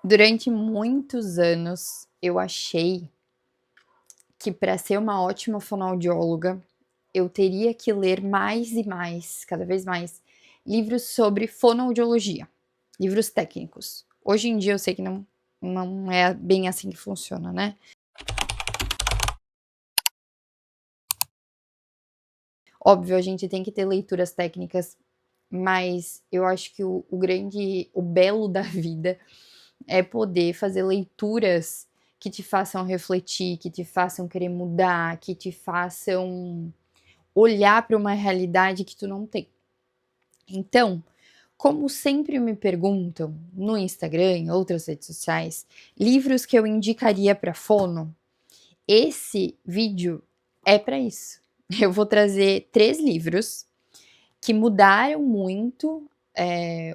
Durante muitos anos, eu achei que para ser uma ótima fonoaudióloga, eu teria que ler mais e mais, cada vez mais, livros sobre fonoaudiologia, livros técnicos. Hoje em dia eu sei que não é bem assim que funciona, né. Óbvio, a gente tem que ter leituras técnicas, mas eu acho que o belo da vida é poder fazer leituras que te façam refletir, que te façam querer mudar, que te façam olhar para uma realidade que tu não tem. Então, como sempre me perguntam no Instagram, em outras redes sociais, livros que eu indicaria para fono, esse vídeo é para isso. Eu vou trazer 3 livros que mudaram muito,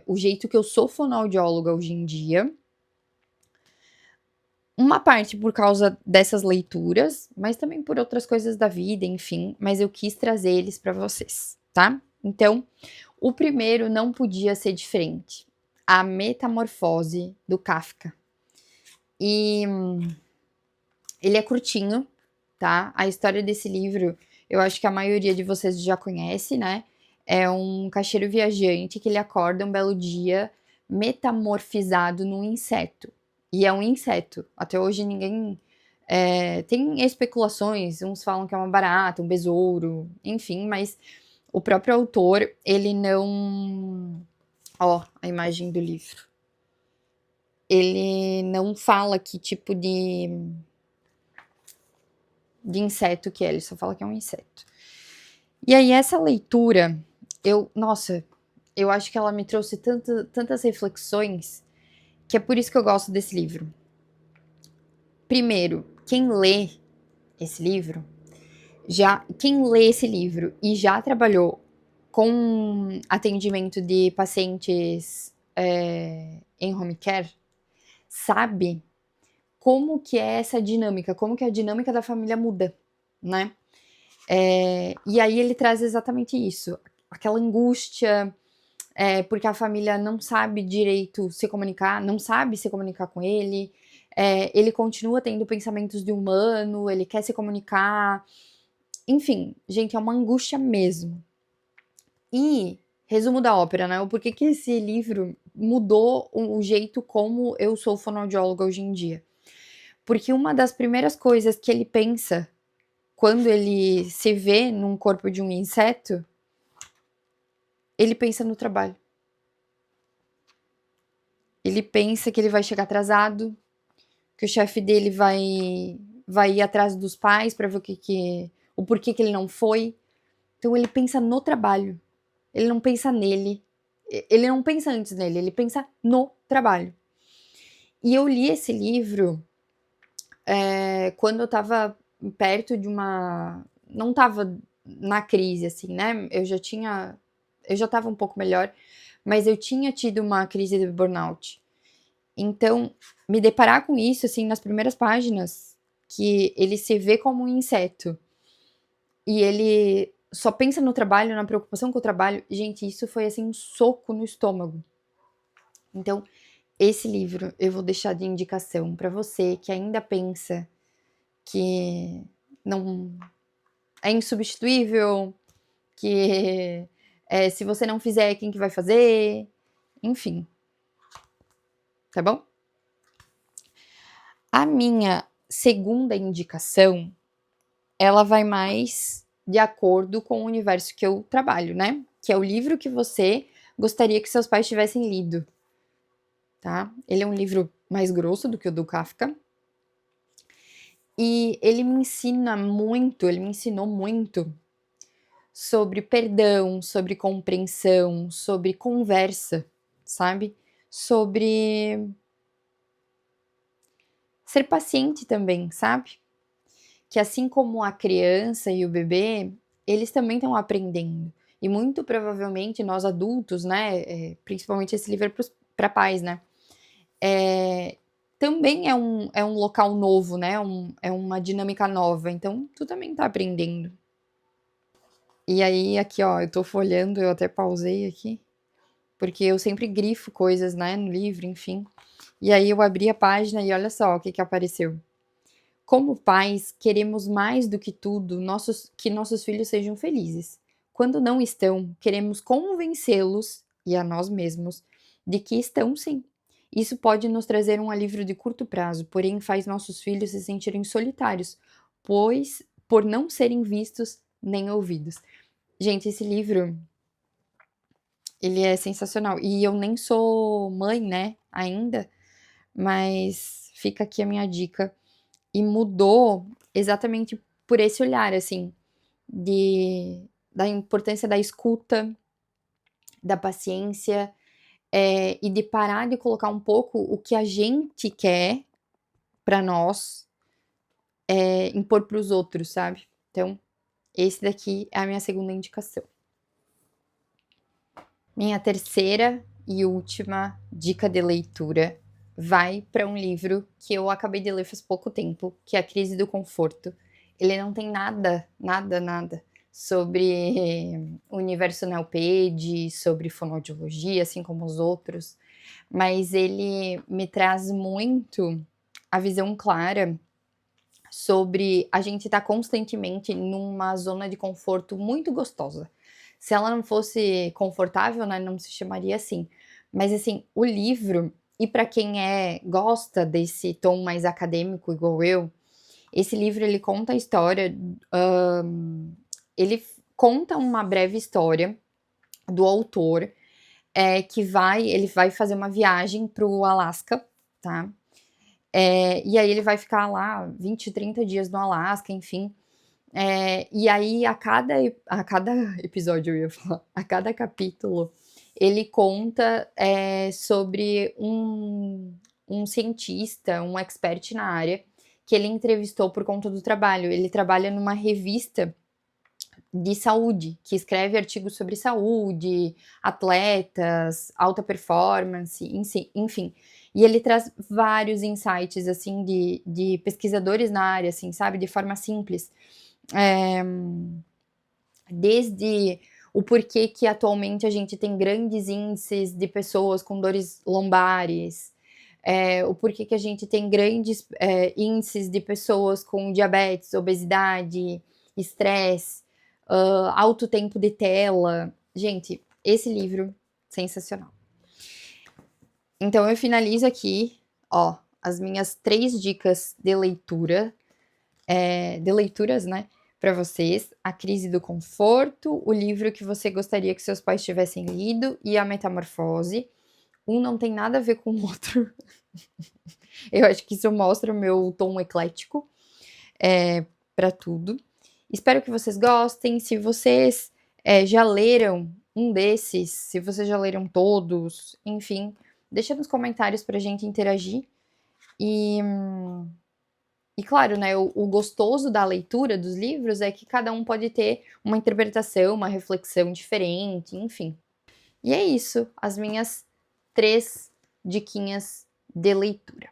o jeito que eu sou fonoaudióloga hoje em dia. Uma parte por causa dessas leituras, mas também por outras coisas da vida, enfim, mas eu quis trazer eles para vocês, tá? Então, o primeiro não podia ser diferente. A Metamorfose do Kafka. E ele é curtinho, tá? A história desse livro, eu acho que a maioria de vocês já conhece, né? É um caixeiro viajante que ele acorda um belo dia metamorfizado num inseto. E é um inseto. Até hoje ninguém. Tem especulações, uns falam que é uma barata, um besouro, enfim, mas o próprio autor, ele não. Ó, a imagem do livro. Ele não fala que tipo de inseto que é, ele só fala que é um inseto. E aí, essa leitura, nossa, eu acho que ela me trouxe tantas reflexões que é por isso que eu gosto desse livro. Primeiro, quem lê esse livro e já trabalhou com atendimento de pacientes em home care, sabe como que é essa dinâmica, como que a dinâmica da família muda, né? E aí ele traz exatamente isso, aquela angústia, porque a família não sabe direito se comunicar, não sabe se comunicar com ele, ele continua tendo pensamentos de humano, ele quer se comunicar, enfim, gente, é uma angústia mesmo. E, resumo da ópera, né, o porquê que esse livro mudou o jeito como eu sou fonoaudióloga hoje em dia. Porque uma das primeiras coisas que ele pensa quando ele se vê num corpo de um inseto, ele pensa no trabalho. Ele pensa que ele vai chegar atrasado, que o chefe dele vai ir atrás dos pais para ver o porquê que ele não foi. Então ele pensa no trabalho. Ele não pensa nele. Ele não pensa antes nele, ele pensa no trabalho. E eu li esse livro quando eu tava perto de uma. Não tava na crise, assim, né? Eu já tava um pouco melhor, mas eu tinha tido uma crise de burnout. Então, me deparar com isso, assim, nas primeiras páginas, que ele se vê como um inseto e ele só pensa no trabalho, na preocupação com o trabalho, gente, isso foi assim um soco no estômago. Então, esse livro eu vou deixar de indicação para você que ainda pensa que não é insubstituível, que se você não fizer, quem que vai fazer? Enfim, tá bom? A minha segunda indicação, ela vai mais de acordo com o universo que eu trabalho, né? Que é o livro que você gostaria que seus pais tivessem lido, tá? Ele é um livro mais grosso do que o do Kafka. E ele me ensinou muito sobre perdão, sobre compreensão, sobre conversa, sabe? Sobre ser paciente também, sabe? Que assim como a criança e o bebê, eles também estão aprendendo. E muito provavelmente nós adultos, né, principalmente esse livro é para pais, né, também é um local novo, né, é uma dinâmica nova, então tu também tá aprendendo. E aí aqui ó, eu tô folhando, eu até pausei aqui, porque eu sempre grifo coisas, né, no livro, enfim. E aí eu abri a página e olha só o que apareceu. Como pais, queremos mais do que tudo que nossos filhos sejam felizes. Quando não estão, queremos convencê-los, e a nós mesmos, de que estão sim. Isso pode nos trazer um alívio de curto prazo, porém faz nossos filhos se sentirem solitários, pois por não serem vistos nem ouvidos. Gente, esse livro, ele é sensacional. E eu nem sou mãe, né, ainda, mas fica aqui a minha dica. E mudou exatamente por esse olhar, assim, da importância da escuta, da paciência, e de parar de colocar um pouco o que a gente quer pra nós, impor para os outros, sabe. Então, esse daqui é a minha segunda indicação. Minha terceira e última dica de leitura vai para um livro que eu acabei de ler faz pouco tempo, que é A Crise do Conforto. Ele não tem nada sobre o universo neopede, sobre fonoaudiologia, assim como os outros, mas ele me traz muito a visão clara sobre a gente estar constantemente numa zona de conforto muito gostosa. Se ela não fosse confortável, né, não se chamaria assim. Mas assim, o livro, e para quem gosta desse tom mais acadêmico igual eu, esse livro ele conta a história, ele conta uma breve história do autor, que ele vai fazer uma viagem para o Alasca, tá? E aí ele vai ficar lá 20, 30 dias no Alasca, enfim. E aí a cada episódio, eu ia falar, a cada capítulo, ele conta sobre um cientista, um expert na área, que ele entrevistou por conta do trabalho. Ele trabalha numa revista de saúde, que escreve artigos sobre saúde, atletas, alta performance, enfim. E ele traz vários insights, assim, de pesquisadores na área, assim, sabe, de forma simples. Desde o porquê que atualmente a gente tem grandes índices de pessoas com dores lombares, o porquê que a gente tem grandes índices de pessoas com diabetes, obesidade, estresse, alto tempo de tela. Gente, esse livro, sensacional. Então eu finalizo aqui, ó, as minhas 3 dicas de leitura, de leituras, né, para vocês: A Crise do Conforto, o livro que você gostaria que seus pais tivessem lido e A Metamorfose. Um não tem nada a ver com o outro. Eu acho que isso mostra o meu tom eclético para tudo. Espero que vocês gostem. Se vocês já leram um desses, se vocês já leram todos, enfim, deixa nos comentários pra gente interagir. E claro, né, o gostoso da leitura dos livros é que cada um pode ter uma interpretação, uma reflexão diferente, enfim. E é isso, as minhas 3 diquinhas de leitura.